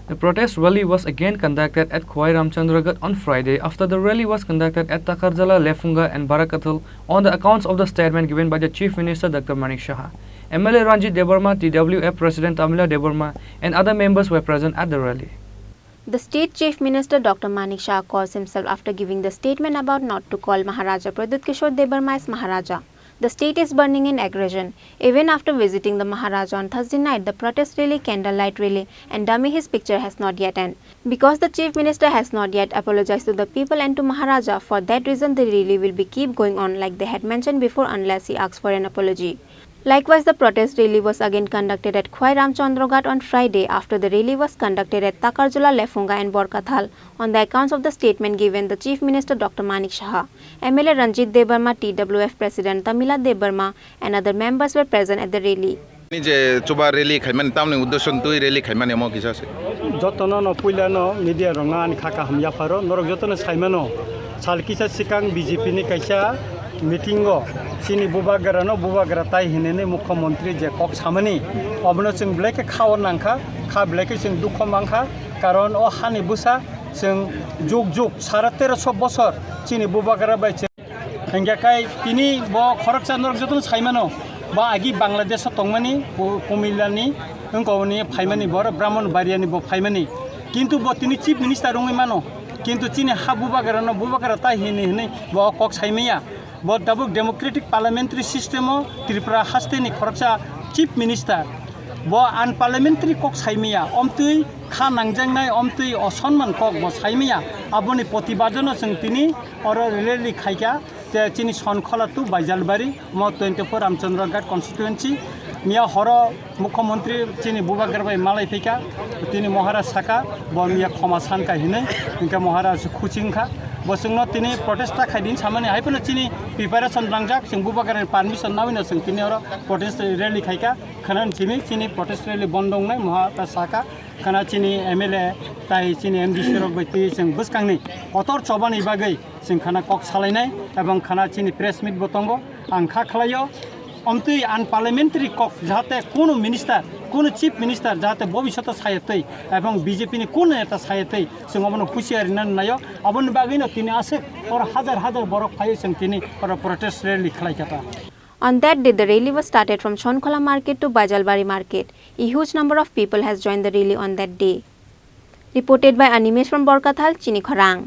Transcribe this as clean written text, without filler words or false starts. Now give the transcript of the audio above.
The protest rally was again conducted at Khowai Ramchandraghat on Friday after the rally was conducted at Takarjala, Lefunga and Barakathal on the accounts of the statement given by the Chief Minister Dr Manik Saha. MLA Ranjit Debarma, TWF President Tamila Debarma and other members were present at the rally. The State Chief Minister Dr Manik Saha calls himself after giving the statement about not to call Maharaja Pradut Kishore Debarma as Maharaja. The state is burning in aggression. Even after visiting the Maharaja on Thursday night, the protest rally, candlelight rally and dummy his picture has not yet ended. Because the Chief Minister has not yet apologized to the people and to Maharaja, for that reason the rally will be keep going on like they had mentioned before unless he asks for an apology. Likewise, the protest rally was again conducted at Khowai Ramchandraghat on Friday after the rally was conducted at Takarjala, Lefunga and Borkathal on the accounts of the statement given the Chief Minister Dr Manik Saha. MLA Ranjit Debarma, TWF President Tamila Debarma and other members were present at the rally. যে চোবা rally খাইমান তামনি উদ্দেশ্য তুই rally খাইমান এমন কিছু আছে যতন ন পুইলানো media রঙা আনি খাকা হাময়া ফারো নরক যতন সাইমানো সালকিসা সিকাং বিজেপি नि কাইসা মিটিংগো চিনি বুবাগারা তাই হিনেনে মুখ্যমন্ত্রী যে কক সামনি অবনো जों ব্লেকে খাওয়ার নাংখা খা ব্লেকে जों দুঃখ মাংখা কারণ ও হানি বুসা जों जुग सारा 1300 বছর চিনি বুবাগারা বাইছে হেঙ্গাকাই তিনি ব খরকচা নরক যতন সাইমানো বা আগে বাংলাদেশ তংমানি কুমিল্লানি গনি ফাইমানি বড় ব্রাহ্মণবাড়িয়ানি ব ফাইমানি কিন্তু ব তিনি চিফ মিনিস্টার রঙই মানো কিন্তু চিনি হা বুবাগারা তাই হিনে ব কক সাইমাইয়া ব ডাবল ডেমোক্রেটিক পার্লামেন্টারি সিস্টেমও ত্রিপুরা হাস্তেনি খরকচা চিফ মিনিস্টার ব আনপার্লামেন্টারি কক সাইমাইয়া অমতুই খা নাংজাংনাই অমতুই অসম্মান কক ব সাইমাইয়া আবনি প্রতিবাদন जों তিনি অর রেলি খাইকা চিনি সনখলা টু বাইজালবাড়ি ম 24 রামচন্দ্রঘাট কনস্টিটুয়েন্সি মিয়া হর মুখ্যমন্ত্রী চিনি বুবাগারবাই মালাই ফেকা তিনি মহারাজ সাকা ব মিয়া ক্ষমা সানকা হিনে ইনকা মহারাজ খুচিংখা বসংনো তিনি প্রটেস্টটা খাইদিন সামানি হাইপনো চিনি প্রিপারেশন রাংজাক जों বুবাগারের পারমিশন নাবিনো जों তিনি অর প্রটেস্ট রেলি খাইকা খানান চিনি প্রটেস্ট রেলি বন্ধংনাই মহারাজ সাকা খানা চিনি এমএলএ তাই চিনি এমডি সিরক বাইতি जों বসকাংনি কতর চবানি বাগै जों खाना कक सालायनाय एवं खाना चिनी प्रेस मिट बतंगो आं खा खालायो अमतुई आनपार्लियामेंटारि कक जाहाते कोनो मिनिस्टार कोनो चिफ मिनिस्टार जाहाते भविष्यत सायतै एवं बीजेपी नि कोनो नेता सायतै जों अबनो खुसियारि नायो अबन बागैनो तिनि आसे और हजार बरक फायो जों तिनि और प्रोटेस्ट रैली खालायखाता. On that day, the rally was started from Shonkhola market to Bajalbari market. A huge number of people has joined the rally on that day. Reported by Animesh from Borkathal, Chini Khorang.